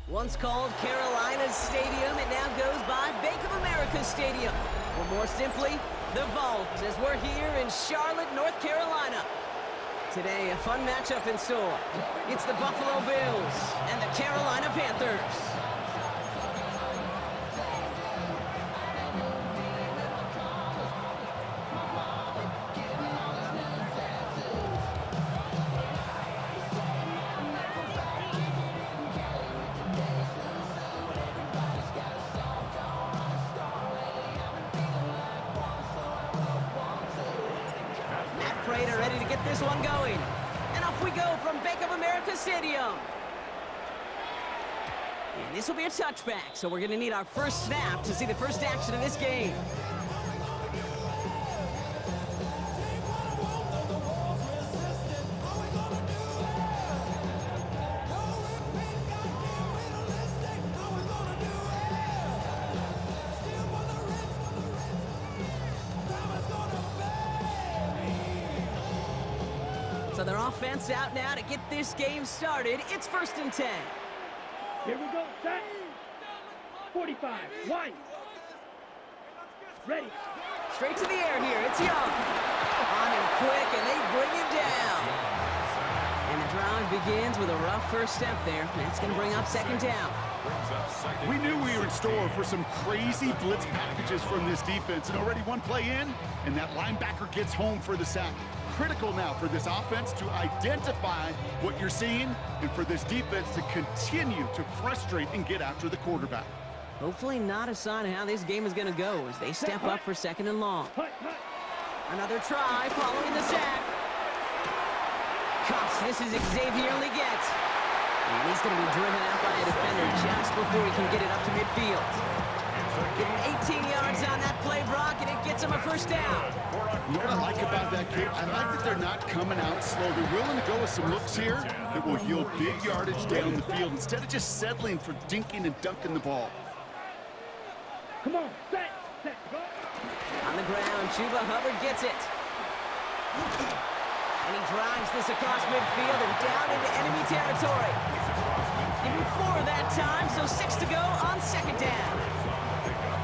Once called Carolina's Stadium, it now goes by Bank of America Stadium. Or more simply, the Vault, as we're here in Charlotte, North Carolina. Today, a fun matchup in store. It's the Buffalo Bills and the Carolina Panthers. Are ready to get this one going. And off we go from Bank of America Stadium. And this will be a touchback, so we're going to need our first snap to see the first action of this game. So their offense out now to get this game started. It's 1st and 10. Here we go, set. 45, one. Ready. Straight to the air here, it's Young. On him quick, and they bring him down. And the drive begins with a rough first step there. That's going to bring up 2nd down. We knew we were in store for some crazy blitz packages from this defense, and already one play in, and that linebacker gets home for the sack. Critical now for this offense to identify what you're seeing and for this defense to continue to frustrate and get after the quarterback. Hopefully not a sign of how this game is going to go as they step up for 2nd and long. Another try following the sack. Cuffs, this is Xavier Leggett. And he's going to be driven out by a defender just before he can get it up to midfield. Give him 18 yards on that play, Brock, and it gets him a 1st down. You know what I like about that kid? I like that they're not coming out slow. They're willing to go with some looks here that will yield big yardage down the field instead of just settling for dinking and dunking the ball. Come on, set, go. On the ground, Chuba Hubbard gets it. And he drives this across midfield and down into enemy territory. Give him 4 that time, so 6 to go on 2nd down.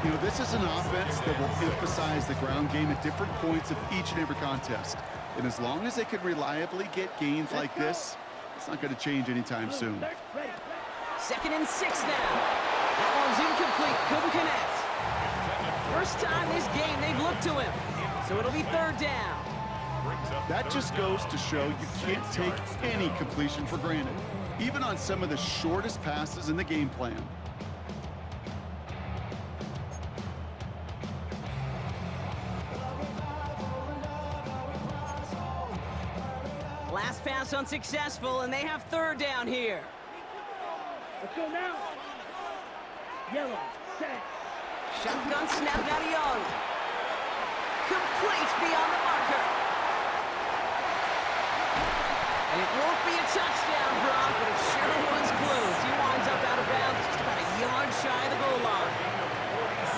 You know, this is an offense that will emphasize the ground game at different points of each and every contest. And as long as they can reliably get gains like this, it's not going to change anytime soon. 2nd and 6 now. That one's incomplete, couldn't connect. First time this game they've looked to him, so it'll be 3rd down. That just goes to show you can't take any completion for granted, even on some of the shortest passes in the game plan. Last pass unsuccessful, and they have 3rd down here. Let's go now. Yellow, set. Shotgun snap now to Young. Complete beyond the marker. And it won't be a touchdown, Brock, but it sure was close. He winds up out of bounds just about a yard shy of the goal line.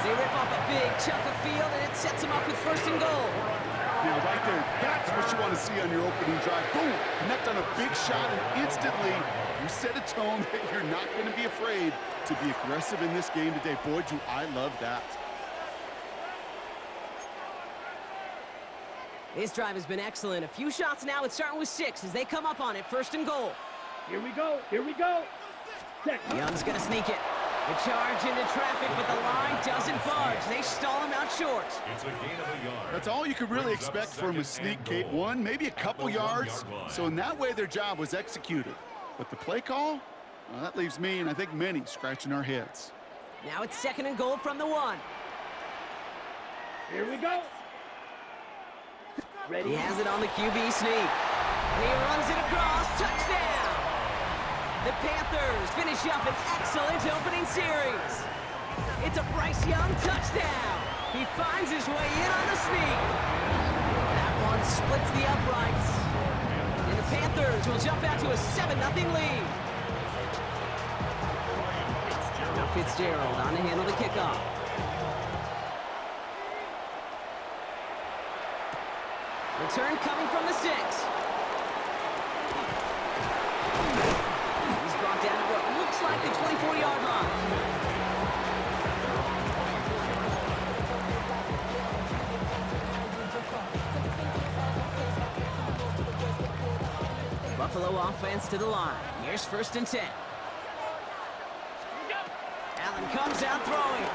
They rip off a big chunk of field, and it sets him up with 1st and goal. Now, right there, that's what you want to see on your opening drive. Boom! Connect on a big shot, and instantly you set a tone that you're not going to be afraid to be aggressive in this game today. Boy, do I love that. This drive has been excellent. A few shots now. It's starting with 6 as they come up on it. 1st and goal. Here we go, here we go. Young's going to sneak it. The charge into traffic, but the line doesn't budge. They stall him out short. It's a gain of a yard. That's all you could really expect from a sneak, Kate. 1, maybe a couple yards. So in that way, their job was executed. But the play call, well, that leaves me and I think many scratching our heads. Now it's 2nd and goal from the 1. Here we go. Ready. He has it on the QB sneak. And he runs it across. Touchdown! The Panthers finish up an excellent opening series. It's a Bryce Young touchdown. He finds his way in on the sneak. That one splits the uprights. And the Panthers will jump out to a 7-0 lead. Now Fitzgerald on to handle the kickoff. Return coming from the 6. He's brought down at what looks like the 24-yard no offense to the line. Here's 1st and 10. Allen comes out throwing.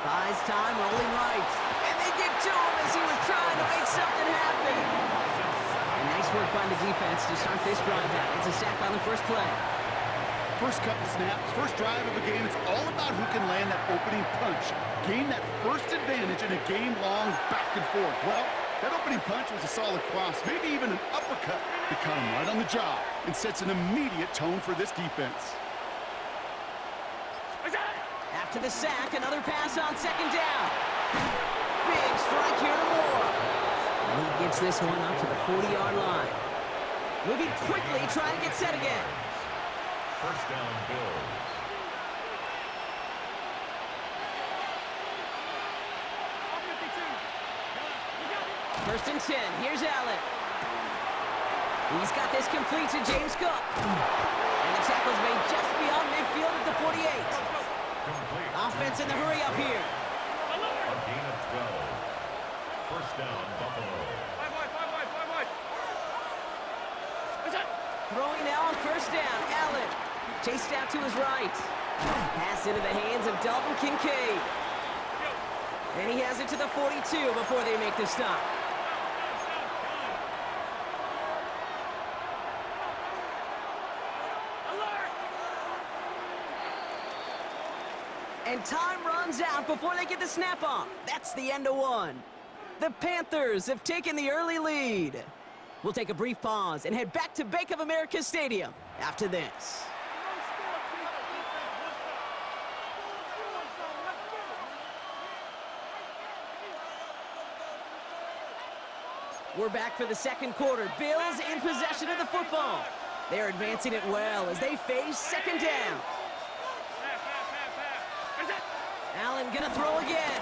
Buys time, rolling right. And they get to him as he was trying to make something happen. And nice work by the defense to start this drive out. It's a sack on the first play. First couple snaps, first drive of the game, it's all about who can land that opening punch. Gain that first advantage in a game-long back and forth. Well, that opening punch was a solid cross, maybe even an uppercut that caught him right on the job and sets an immediate tone for this defense. After the sack, another pass on 2nd down. Big strike here to Moore. And he gets this one up to the 40-yard line. Moving quickly, trying to get set again. 1st down, Bills. 1st and 10. Here's Allen. He's got this complete to James Cook. And the tackle's made just beyond midfield at the 48. Complete. Offense in the hurry up here. A gain of 12. 1st down, Buffalo. Throwing now on 1st down. Allen chased out to his right. Pass into the hands of Dalton Kincaid. And he has it to the 42 before they make the stop. And time runs out before they get the snap off. That's the end of one. The Panthers have taken the early lead. We'll take a brief pause and head back to Bank of America Stadium after this. We're back for the 2nd quarter. Bills in possession of the football. They're advancing it well as they face 2nd down. Allen gonna throw again.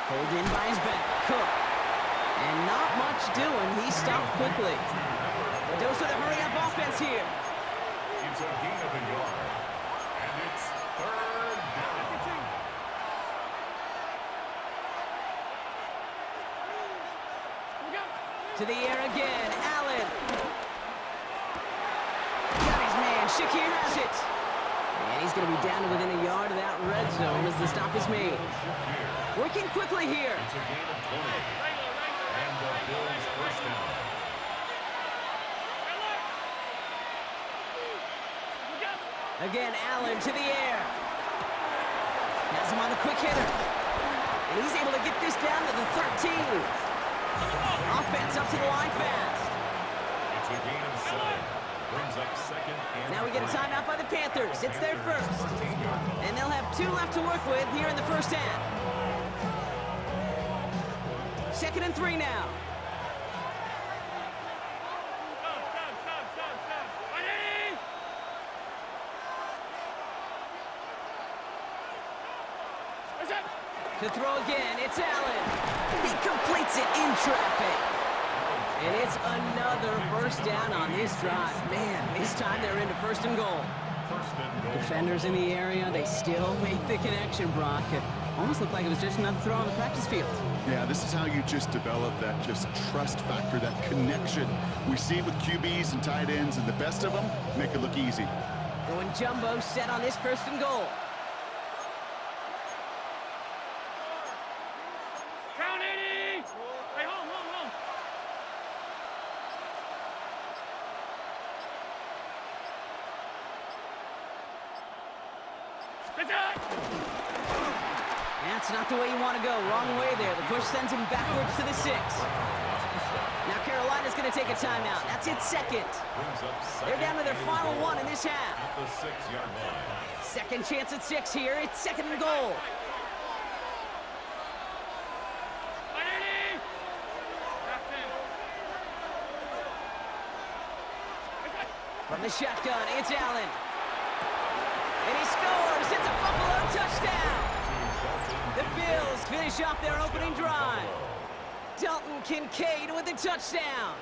Pulled in by his back, Cook. And not much doing, he stopped quickly. A dose of the hurry-up offense here. It's a gain of a yard. And it's 3rd down. To the air again, Allen. Got his man, Shakir has it. And he's going to be down to within a yard of that red zone as the stop is made. Working quickly here. It's a gain of 20. And the Bills 1st down. Again, Allen to the air. Has him on the quick hitter. And he's able to get this down to the 13. Offense up to the line fast. It's a gain of 7. Brings up 2nd and Now we get a 3. timeout by the Panthers. It's their first. 14-yard line. And they'll have 2 left to work with here in the 1st half. 2nd and 3 now. To throw again, it's Allen. He completes it in traffic. And it's another 1st down on this drive. Man, this time they're into 1st and goal. 1st and goal. Defenders in the area, they still make the connection, Brock. It almost looked like it was just another throw on the practice field. Yeah, this is how you just develop that just trust factor, that connection. We see it with QBs and tight ends, and the best of them make it look easy. Going jumbo set on this 1st and goal. Count 80! Hey, home. That's not the way you want to go. Wrong way there. The push sends him backwards to the 6. Now Carolina's going to take a timeout. That's its 2nd. Brings up 2nd. They're down to their and final goal. 1 in this half. At the 6-yard line. 2nd chance at 6 here. It's 2nd and goal. From the shotgun, it's Allen. And he scores. It's a Buffalo touchdown. The Bills finish off their opening drive. Dalton Kincaid with the touchdown.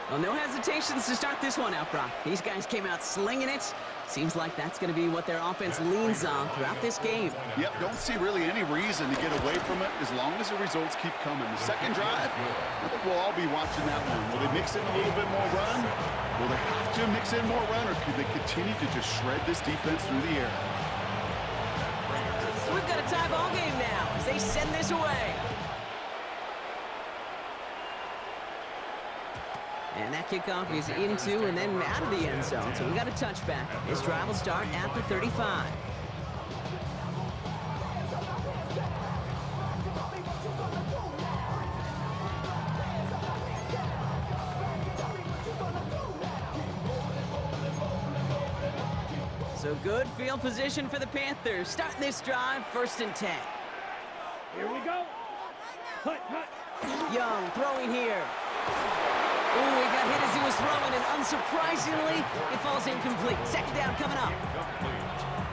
Well, no hesitations to start this one out, Brock. These guys came out slinging it. Seems like that's going to be what their offense leans on throughout this game. Yep, don't see really any reason to get away from it as long as the results keep coming. The second drive, I think we'll all be watching that one. Will they mix in a little bit more run? Will they have to mix in more run, or could they continue to just shred this defense through the air? So we've got a tie ball game now as they send this away. And that kickoff is into and then out of the end zone. So we got a touchback. This drive will start at the 35. So good field position for the Panthers. Starting this drive, 1st and 10. Here we go. Hut, hut. Young throwing here. Ooh, he got hit as he was throwing, and unsurprisingly, it falls incomplete. 2nd down coming up.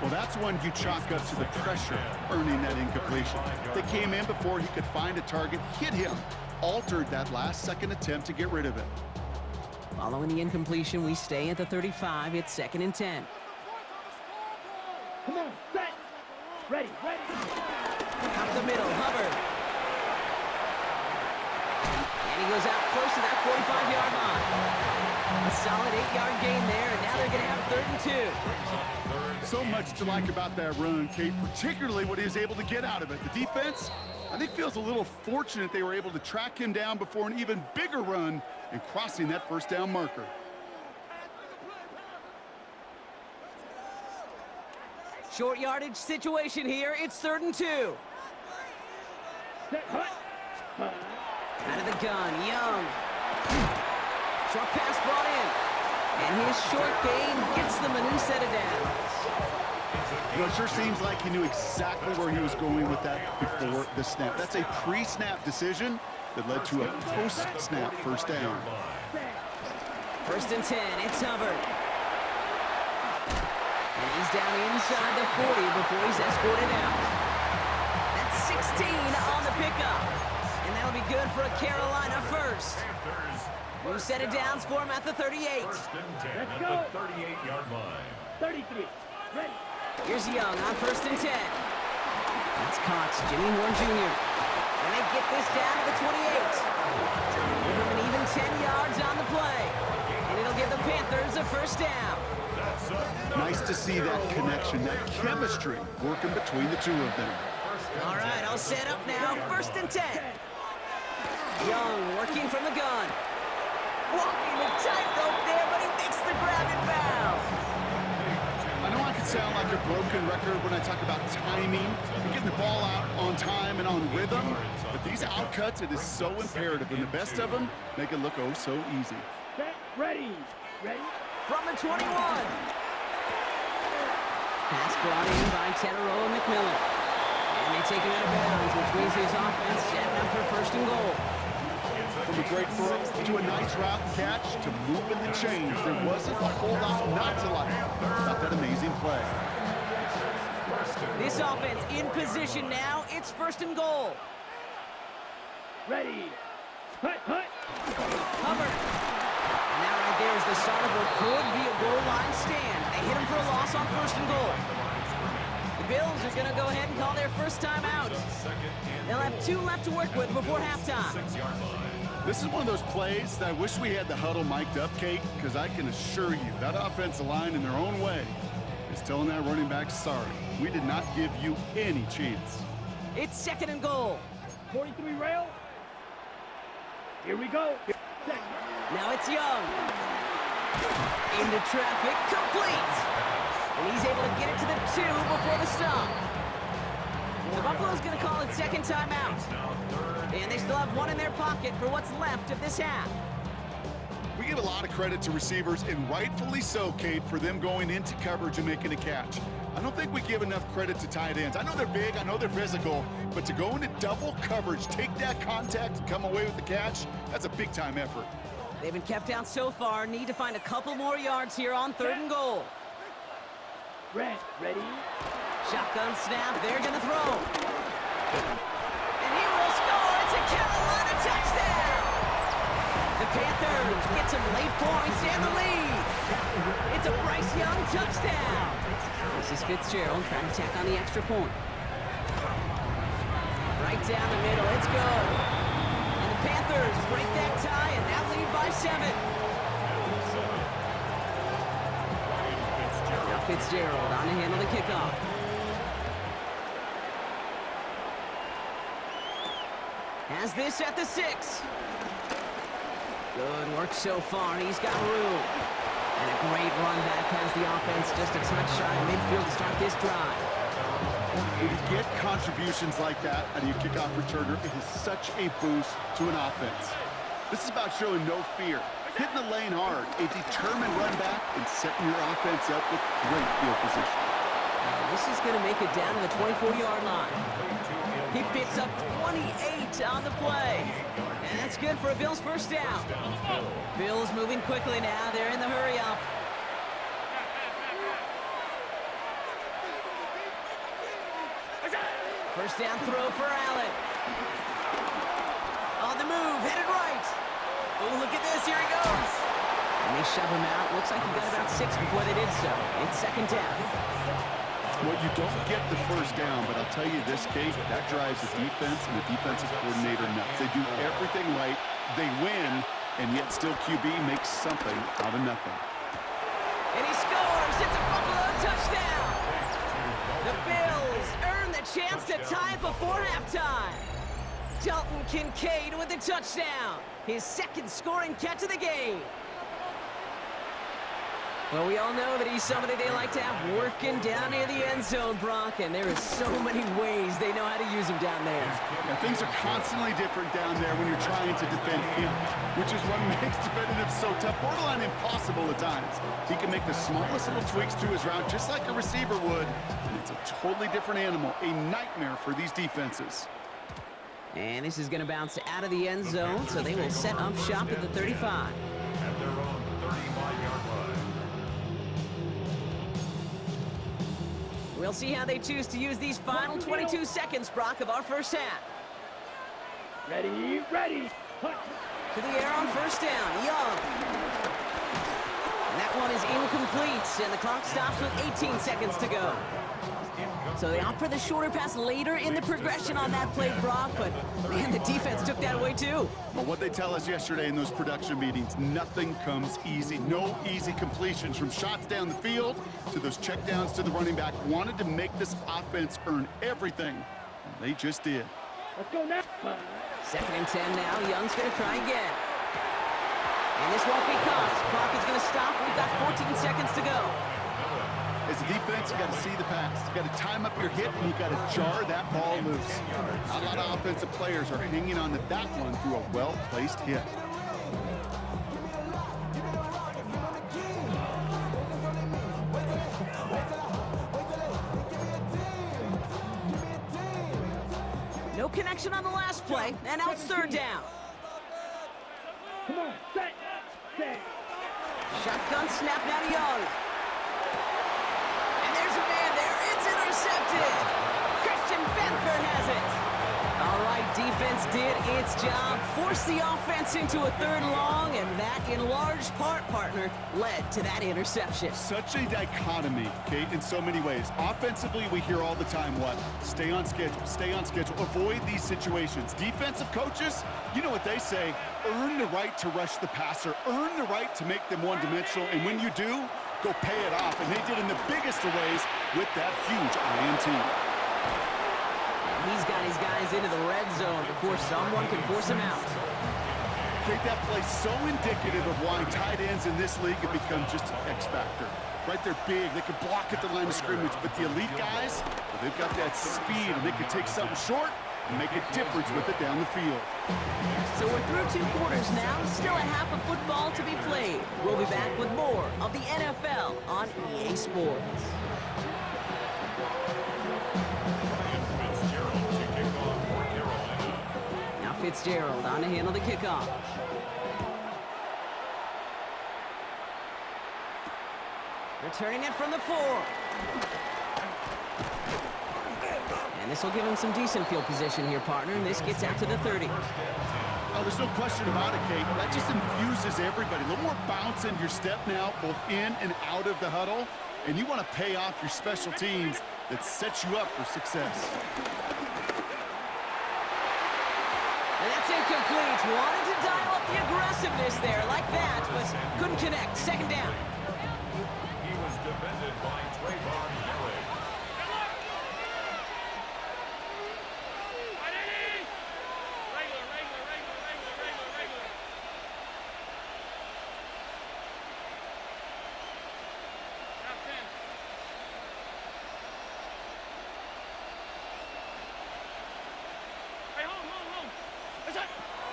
Well, that's one you chalk up to the pressure, earning that incompletion. They came in before he could find a target, hit him, altered that last-second attempt to get rid of it. Following the incompletion, we stay at the 35. It's 2nd and 10. Come on, set. Ready, ready. Up the middle, Hubbard. And he goes out close to that 45-yard line. A solid 8-yard gain there, and now they're going to have 3rd and 2. So much to like about that run, Kate, particularly what he was able to get out of it. The defense, I think, feels a little fortunate they were able to track him down before an even bigger run and crossing that 1st down marker. Short yardage situation here. It's 3rd and 2. Set, hut. Out of the gun, Young. Short pass brought in. And his short gain gets them a new set of downs. You know, it sure seems like he knew exactly where he was going with that before the snap. That's a pre-snap decision that led to a post-snap 1st down. 1st and 10, it's Hubbard. And he's down inside the 40 before he's escorted out. That's 16 on the pickup. And that'll be good for a Carolina 1st. New set of downs for him at the 38. 1st and 10 at the 38-yard line. 33. Ready. Here's Young on 1st and 10. That's Cox, Jimmy Horn Jr. And they get this down to the 28. Give them an even 10 yards on the play. And it'll give the Panthers a 1st down. Nice to see that connection, that chemistry working between the two of them. All right, all set up now. 1st and 10. Young working from the gun. Walking the tightrope there, but he makes the grab in bounds. I know I can sound like a broken record when I talk about timing and getting the ball out on time and on rhythm, but these outcuts, it is so imperative, and the best of them make it look oh so easy. Set, ready. Ready. From the 21. Pass brought in by Teteroa McMillan. And they take him out of bounds, which means his offense setting up for 1st and goal. From a great throw to a nice route and catch to moving the chains, there wasn't a whole lot not to like about that amazing play. This offense in position now. It's 1st and goal. Ready. Hut, hut. Hubbard. And that right there is the start of what could be a goal line stand. They hit him for a loss on 1st and goal. The Bills are going to go ahead and call their 1st time out. They'll have 2 left to work with before halftime. This is one of those plays that I wish we had the huddle mic'd up, Kate, because I can assure you that offensive line in their own way is telling that running back, sorry, we did not give you any chance. It's 2nd and goal. 43 rail. Here we go. Set. Now it's Young. Into traffic, complete. And he's able to get it to the 2 before the stop. So Buffalo's going to call it 2nd timeout. And they still have 1 in their pocket for what's left of this half. We give a lot of credit to receivers, and rightfully so, Kate, for them going into coverage and making a catch. I don't think we give enough credit to tight ends. I know they're big, I know they're physical, but to go into double coverage, take that contact, and come away with the catch, that's a big-time effort. They've been kept down so far. Need to find a couple more yards here on 3rd and goal. Ready. Shotgun snap. They're going to throw. And he will score. It's a Carolina touchdown. The Panthers get some late points and the lead. It's a Bryce Young touchdown. This is Fitzgerald trying to tack on the extra point. Right down the middle, it's good. And the Panthers break that tie and now lead by 7. Now Fitzgerald on to handle the kickoff. Has this at the 6. Good work so far. He's got room. And a great run back has the offense just a touch shy of midfield to start this drive. When you get contributions like that out of your kickoff returner, it is such a boost to an offense. This is about showing no fear, hitting the lane hard, a determined run back, and setting your offense up with great field position. This is going to make it down to the 24-yard line. He picks up 28 on the play. And that's good for a Bills first down. Bills moving quickly now. They're in the hurry-up. First down throw for Allen. On the move, headed right. Oh, look at this. Here he goes. And they shove him out. Looks like he got about 6 before they did so. It's second down. Well, you don't get the first down, but I'll tell you this, Kate, that drives the defense and the defensive coordinator nuts. They do everything right, they win, and yet still QB makes something out of nothing. And he scores! It's a Buffalo touchdown! The Bills earn the chance to tie before halftime. Dalton Kincaid with the touchdown, his second scoring catch of the game. Well, we all know that he's somebody they like to have working down near the end zone, Brock, and there is so many ways they know how to use him down there. Yeah, things are constantly different down there when you're trying to defend him, which is what makes defending him so tough, borderline impossible at times. He can make the smallest little tweaks to his route just like a receiver would, and it's a totally different animal, a nightmare for these defenses. And this is going to bounce out of the end zone, so they will set up shop at the 35. At their own 35-yard line. We'll see how they choose to use these final 22 seconds, Brock, of our first half. Ready, ready. Hut. To the air on first down, Young. And that one is incomplete, and the clock stops with 18 seconds to go. So they opt for the shorter pass later in the progression on that play, Brock, but man, the defense took that away too. Well, what they tell us yesterday in those production meetings, nothing comes easy. No easy completions from shots down the field to those checkdowns to the running back. Wanted to make this offense earn everything, and they just did. Let's go now. Second and 10 now. Young's going to try again. And this won't be caught. Clock is going to stop. We've got 14 seconds to go. As a defense, you got to see the pass. You got to time up your hit, and you got to jar that ball loose. A lot of offensive players are hanging on to that one through a well-placed hit. No connection on the last play, and now it's third down. Come on, set. Shotgun snap now to Young. And there's a man there. It's intercepted. Christian Benford has it. All right, defense did its job. Forced the offense into a third and long, and that, in large part, partner, led to that interception. Such a dichotomy, Kate, in so many ways. Offensively, we hear all the time what? Stay on schedule, avoid these situations. Defensive coaches, you know what they say, earn the right to rush the passer, earn the right to make them one-dimensional, and when you do, go pay it off. And they did in the biggest of ways with that huge INT. He's got his guys into the red zone before someone can force him out. Kate, that play so indicative of why tight ends in this league have become just an X factor. Right, they're big, they can block at the line of scrimmage, but the elite guys, well, they've got that speed, and they can take something short and make a difference with it down the field. So we're through 2 quarters now, still a half of football to be played. We'll be back with more of the NFL on EA Sports. Fitzgerald on to handle the kickoff. Returning it from the 4. And this will give him some decent field position here, partner. And this gets out to the 30. Oh, there's no question about it, Kate. That just infuses everybody. A little more bounce in your step now, both in and out of the huddle. And you want to pay off your special teams that sets you up for success. And that's incomplete. Wanted to dial up the aggressiveness there like that, but couldn't connect. Second down. He was defended by Trayvon Merrick.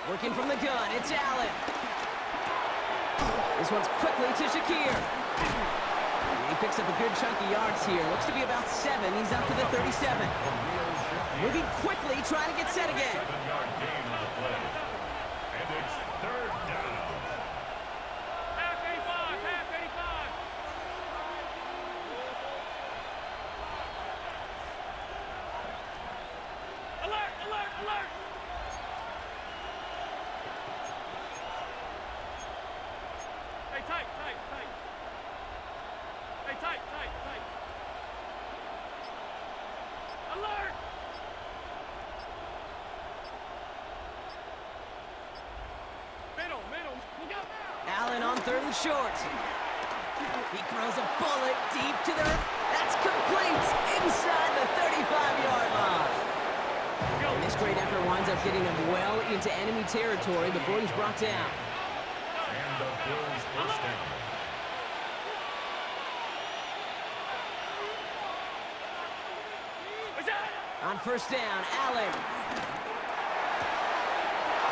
Working from the gun, it's Allen. This one's quickly to Shakir. He picks up a good chunk of yards here. Looks to be about 7. He's up to the 37. Moving quickly, trying to get set again. 7-yard gain on the play. And it's third down. Half 85, half 85. Alert, alert, alert. Hey, tight, tight, tight. Hey, tight, tight, tight. Alert! Middle, middle. Look out now! Allen on 3rd and short. He throws a bullet deep to the... That's complete! Inside the 35-yard line. And this great effort winds up getting him well into enemy territory before he's brought down. And the Bills first down. On first down, Allen.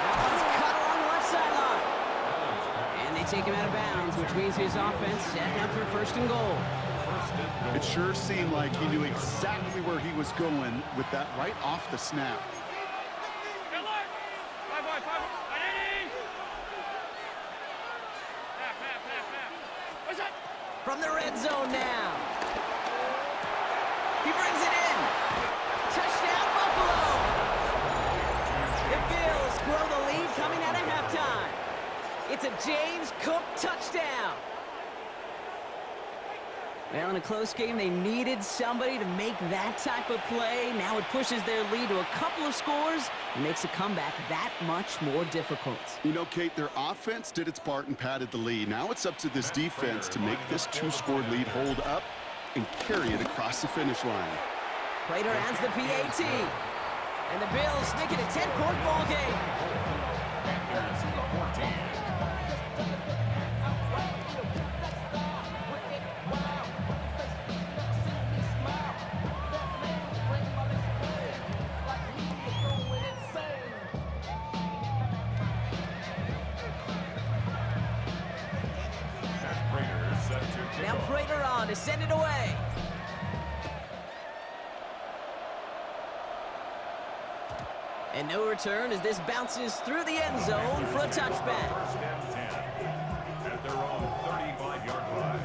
That one's cut along the left sideline. And they take him out of bounds, which means his offense setting up for 1st and goal. It sure seemed like he knew exactly where he was going with that right off the snap. Alert! 5 wide, 5 wide. Half, half, half, half. What's that? From the red zone now. He brings it in. Touchdown, Buffalo! The Bills grow the lead coming out of halftime. It's a James Cook touchdown. Well, in a close game, they needed somebody to make that type of play. Now it pushes their lead to a couple of scores and makes a comeback that much more difficult. You know, Kate, their offense did its part and padded the lead. Now it's up to this defense to make this 2-score lead hold up and carry it across the finish line. Prater adds the PAT. And the Bills make it a 10-point ball game. Panthers 14. Now Prater on to send it away. And no return as this bounces through the end zone for a touchback. 1st and 10 at their own 35-yard line.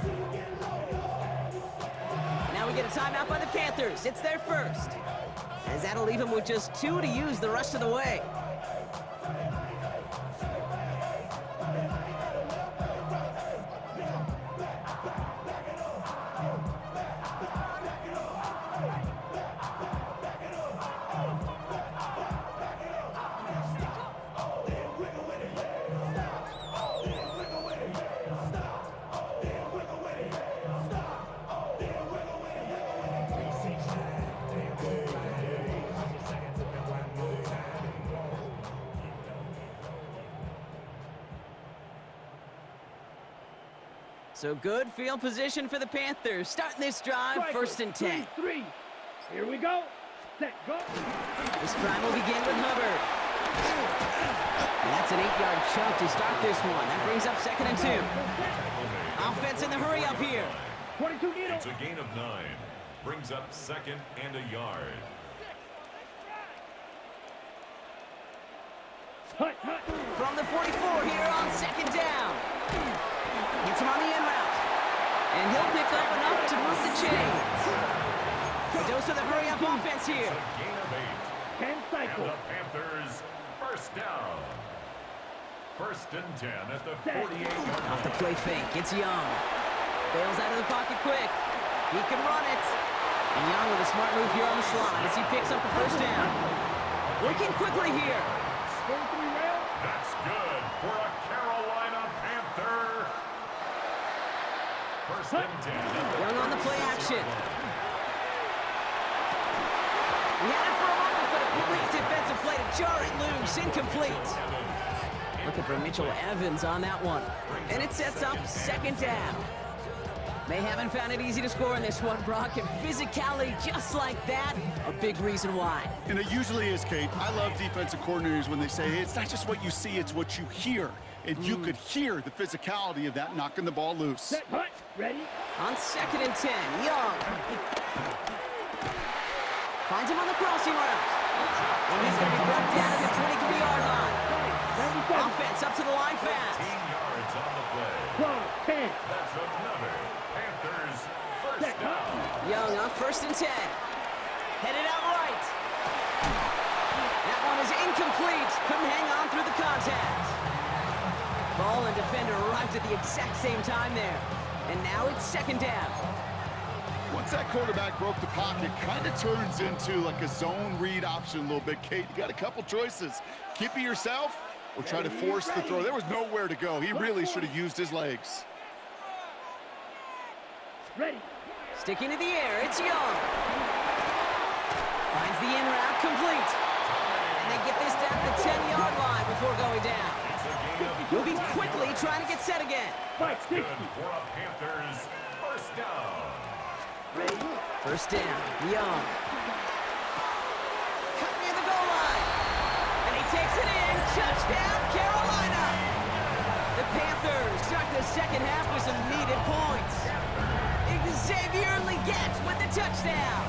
Now we get a timeout by the Panthers. It's their first. As that'll leave them with just 2 to use the rest of the way. So good field position for the Panthers. Starting this drive, 1st and 10. 3. Here we go. Set, go. This drive will begin with Hubbard. And that's an 8-yard chunk to start this one. That brings up 2nd and 2. Offense in the hurry up here. 22 needle. It's a gain of 9. Brings up 2nd and a yard. Hut, hut. From the 44 here on 2nd down. Gets him on the in route. And he'll pick up enough to move the chains. A dose of the hurry-up offense here. It's a gain of 8. 10 cycle. And the Panthers first down. First and 10 at the 48-yard Off the line. play fake, it's Young. Bails out of the pocket quick. He can run it. And Young with a smart move here on the slide as he picks up the first down. Working quickly here. That's good for a Carolina Panther. First and 10 at the Young on the play action. We had it for a moment, but a great defensive play to jar it loose. Incomplete. Looking for Mitchell Evans on that one. And it sets up second down. They haven't found it easy to score in this one, Brock, and physicality just like that, a big reason why. And it usually is, Kate. I love defensive coordinators when they say, hey, it's not just what you see, it's what you hear. And you could hear the physicality of that knocking the ball loose. Set, punt, ready? On second and 10, Young. Finds him on the crossing route. And he's going to be brought down at the 23-yard line. Offense up to the line fast. 15 yards on the play. 10. That's another Panthers first down. Young on first and 10. Headed out right. That one is incomplete. Couldn't hang on through the contact. Ball and defender arrived at the exact same time there. And now it's second down. Once that quarterback broke the pocket, kind of turns into like a zone read option a little bit, Kate. You got a couple choices. Keep it yourself or try to force the throw. There was nowhere to go. He really should have used his legs. Ready. Sticking to the air, it's Young. Finds the in route complete. And they get this down to the 10-yard line before going down. Moving quickly, trying to get set again. Fight, Good for a Panthers first down. ready. First down, Young. Cut near the goal line. And he takes it in. Touchdown, Carolina. The Panthers start the second half with some needed points. Xavier Leggett with the touchdown.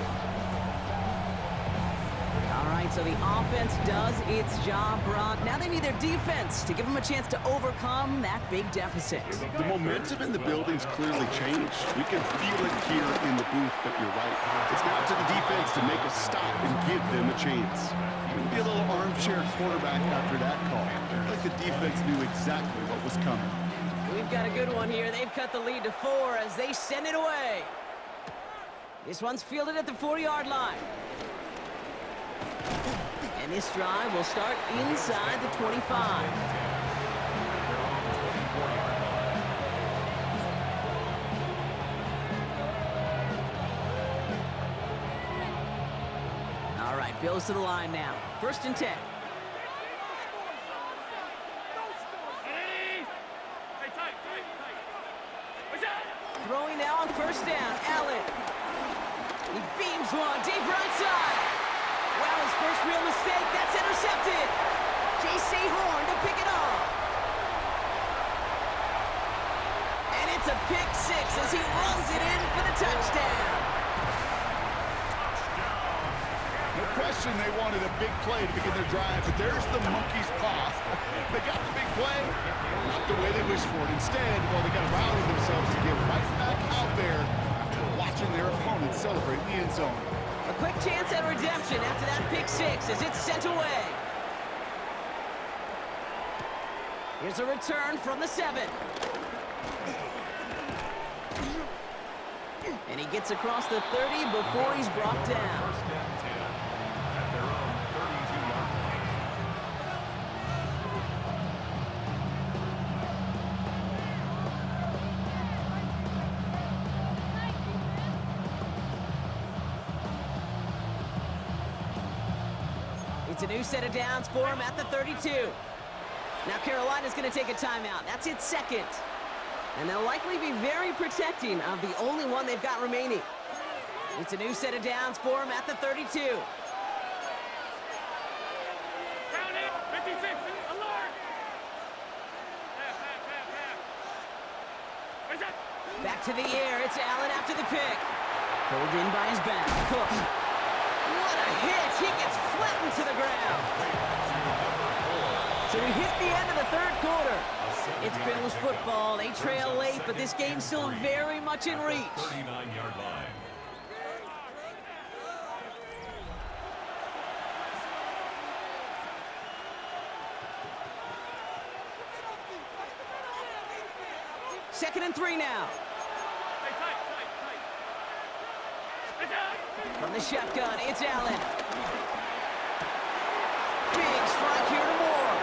All right, so the offense does its job, Brock. Now they need their defense to give them a chance to overcome that big deficit. The momentum in the building's clearly changed. We can feel it here in the booth, but you're right. It's now to the defense to make a stop and give them a chance. We can be a little armchair quarterback after that call. Like the defense knew exactly what was coming. We've got a good one here. They've cut the lead to 4 as they send it away. This one's fielded at the 4-yard line. And this drive will start inside the 25. All right, Bills to the line now. First and 10. Throwing now on first down, Allen. He beams one, deep right side. Wow, his first real mistake, that's intercepted. J.C. Horn to pick it off. And it's a pick six as he runs it in for the touchdown. No question they wanted a big play to begin their drive, but there's the monkey's paw. They got the big play, not the way they wished for it. Instead, well, they got to rally themselves to get right back out there after watching their opponent celebrate in the end zone. A quick chance at redemption after that pick six as it's sent away. Here's a return from the 7. And he gets across the 30 before he's brought down. First and 10 at their own 32-yard line. It's a new set of downs for him at the 32. Now Carolina's going to take a timeout. That's its second. And they'll likely be very protecting of the only one they've got remaining. It's a new set of downs for him at the 32. Count it. 56. Alert. Back to the air. It's Allen after the pick. Pulled in by his back. Cook. What a hit. He gets flattened to the ground. So we hit the end of the third quarter. It's Bills football. They trail late, but this game's still very much in reach. 39-yard line. 2nd and 3 now. From the shotgun, it's Allen. Big strike here to Moore.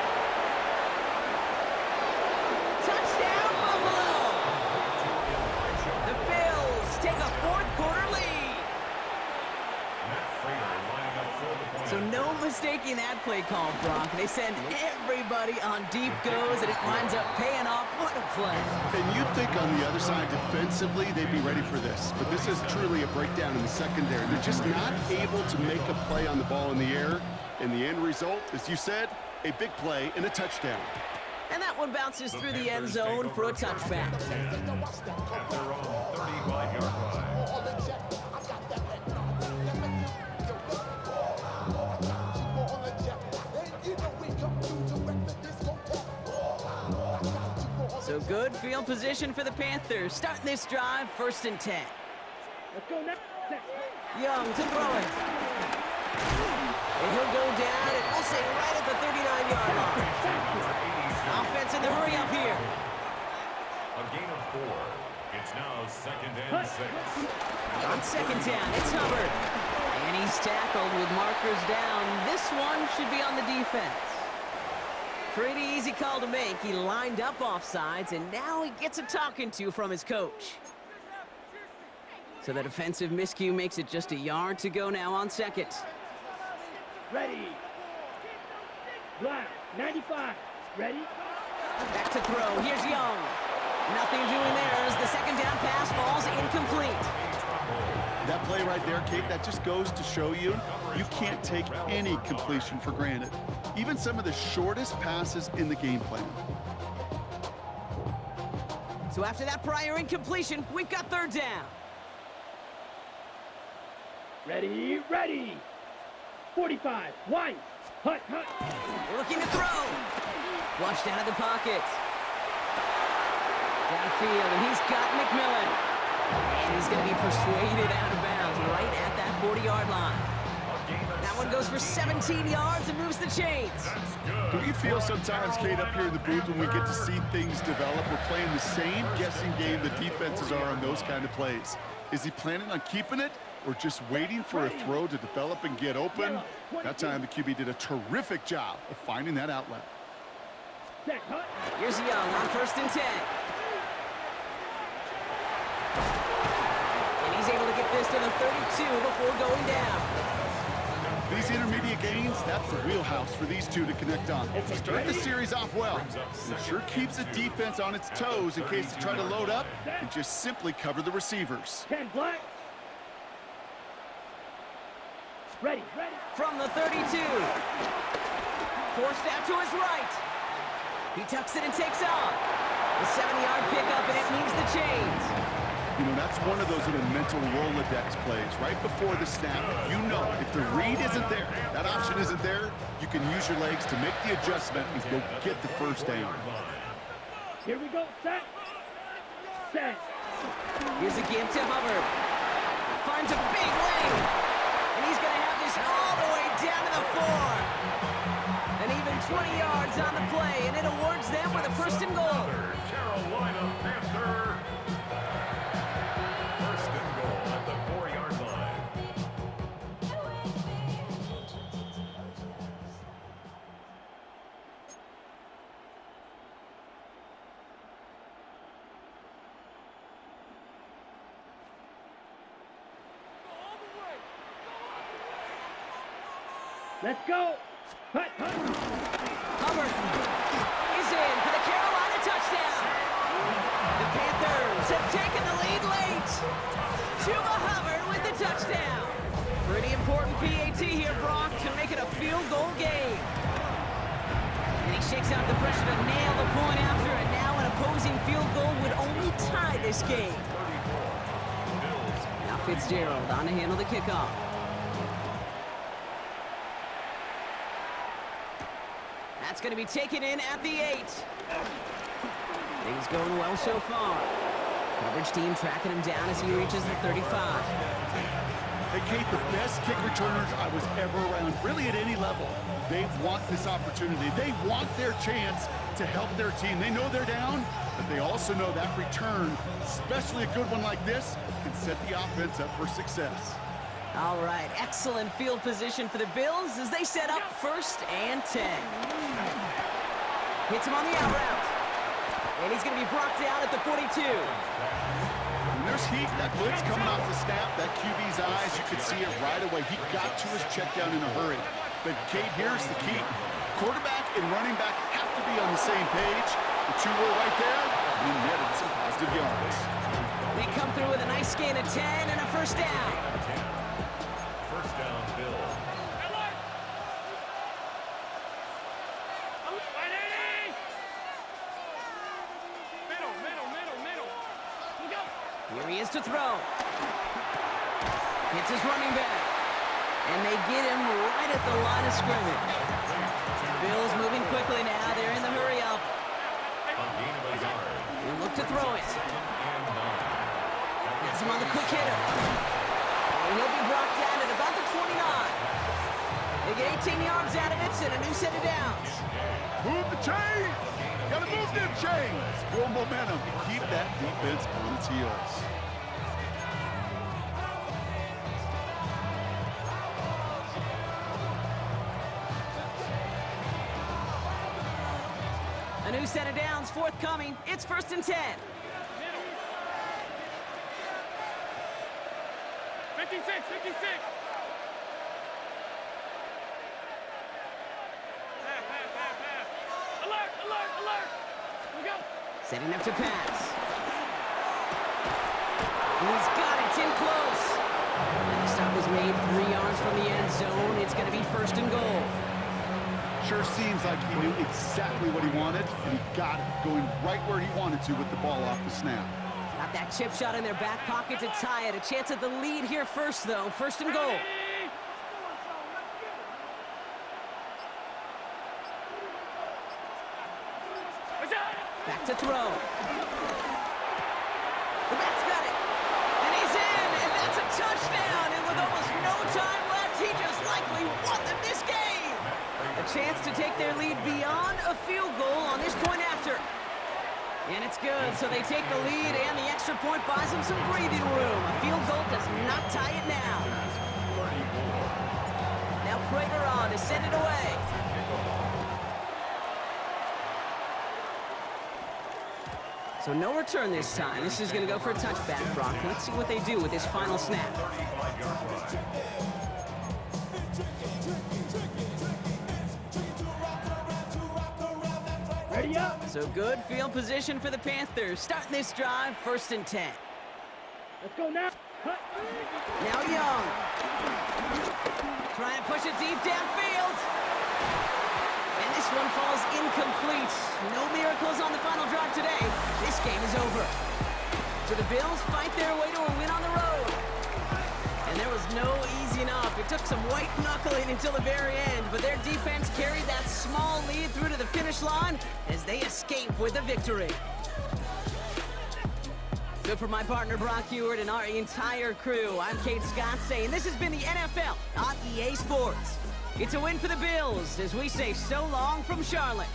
Touchdown, Buffalo! The Bills take a 4th-quarter lead. So no mistaking that play call, Brock. They send everybody on deep goes, and it winds up paying off. What a play. And you'd think on the other side, defensively, they'd be ready for this. But this is truly a breakdown in the secondary. They're just not able to make a play on the ball in the air. And the end result, as you said, a big play and a touchdown. And that one bounces through the end zone for a touchback. At their own 35-yard line. So good field position for the Panthers. Starting this drive, 1st and 10. Let's go next. Young to throw it. And he'll go down, and we'll say right at the 39-yard line. Offense in the hurry up here. A gain of 4. It's now 2nd and 6. On 2nd down, it's Hubbard. And he's tackled with markers down. This one should be on the defense. Pretty easy call to make. He lined up offsides, and now he gets a talking to from his coach. So the defensive miscue makes it just a yard to go now on 2nd. Ready. Black, 95. Ready? Back to throw. Here's Young. Nothing doing there as the 2nd down pass falls incomplete. That play right there, Kate, that just goes to show you, you can't take any completion for granted. Even some of the shortest passes in the game plan. So after that prior incompletion, we've got 3rd down. Ready, ready. 45. White. Hut. Looking to throw. Flushed out of the pocket. Downfield, and he's got McMillan. And he's going to be persuaded out of bounds right at that 40-yard line. That one goes for 17 yards and moves the chains. Do you feel sometimes, Kate, up here in the booth when we get to see things develop, we're playing the same guessing game the defenses are on those kind of plays? Is he planning on keeping it or just waiting for a throw to develop and get open? That time the QB did a terrific job of finding that outlet. Here's Young on 1st and 10. And he's able to get this to the 32 before going down. These intermediate gains, that's the wheelhouse for these two to connect on. Start the series off well. It sure keeps the defense on its toes in case they try to load up and just simply cover the receivers. 10 black. Ready. From the 32. Forced out to his right. He tucks it and takes off. The 70-yard pickup, and it moves the chains. You know, that's one of those little mental Rolodex plays. Right before the snap, you know if the read isn't there, that option isn't there, you can use your legs to make the adjustment and go get the 1st down. Here we go. Set. Here's a give to Hubbard. Finds a big lane. And he's going to have this all the way down to the 4. And even 20 yards on the play, and it awards them with a 1st and goal. Carolina Panther. 1st and goal at the 4-yard line. Let's go. Hut. Hubbard is in for the Carolina touchdown. The Panthers have taken the lead late. Chuba Hubbard with the touchdown. Pretty important PAT here, Brock, to make it a field goal game. And he shakes out the pressure to nail the point after, and now an opposing field goal would only tie this game. Now Fitzgerald on to handle the kickoff. That's going to be taken in at the 8. Things going well so far. Coverage team tracking him down as he reaches the 35. Hey, Kate, the best kick returners I was ever around, really at any level, they want this opportunity. They want their chance to help their team. They know they're down, but they also know that return, especially a good one like this, can set the offense up for success. All right, excellent field position for the Bills as they set up 1st and 10. Hits him on the out route. And he's going to be brought down at the 42. When there's heat, that blitz coming off the snap, that QB's eyes, you could see it right away. He got to his check down in a hurry. But, Kate, here's the key. Quarterback and running back have to be on the same page. The two were right there, and he netted some positive yards. They come through with a nice gain of 10 and a 1st down. First down, Bill. Here he is to throw. Hits his running back. And they get him right at the line of scrimmage. Bills moving quickly now. They're in the hurry up. They look to throw it. Gets him on the quick hitter. And he'll be brought down at about the 29. They get 18 yards out of it and a new set of downs. Move the chains! Gotta move them chains! Build momentum and keep that defense on its heels. A new set of downs forthcoming. It's 1st and 10. 56, 56. Alert, alert, alert. Here we go. Setting up to pass. And he's got it. It's in close. And the stop is made 3 yards from the end zone. It's going to be 1st and goal. Sure seems like he knew exactly what he wanted, and he got it, going right where he wanted to with the ball off the snap. Got that chip shot in their back pocket to tie it. A chance at the lead here first, though. 1st and goal. Back to throw. The back's got it. And he's in, and that's a touchdown. And with almost no time left, he just likely won them this game. A chance to take their lead beyond a field goal on this point after. And it's good, so they take the lead, and the extra point buys them some breathing room. A field goal does not tie it now. Now Prater on to send it away. So no return this time. This is going to go for a touchback, Brock. Let's see what they do with this final snap. Ready up. So good field position for the Panthers. Starting this drive, 1st and 10. Let's go now. Cut. Now Young. Trying to push it deep downfield. And this one falls incomplete. No miracles on the final drive today. This game is over. So the Bills fight their way to a win on the road. And there was no easing up. It took some white knuckling until the very end, but their defense carried that small lead through to the finish line as they escape with a victory. So for my partner Brock Ewart and our entire crew, I'm Kate Scott saying this has been the NFL on EA Sports. It's a win for the Bills as we say so long from Charlotte.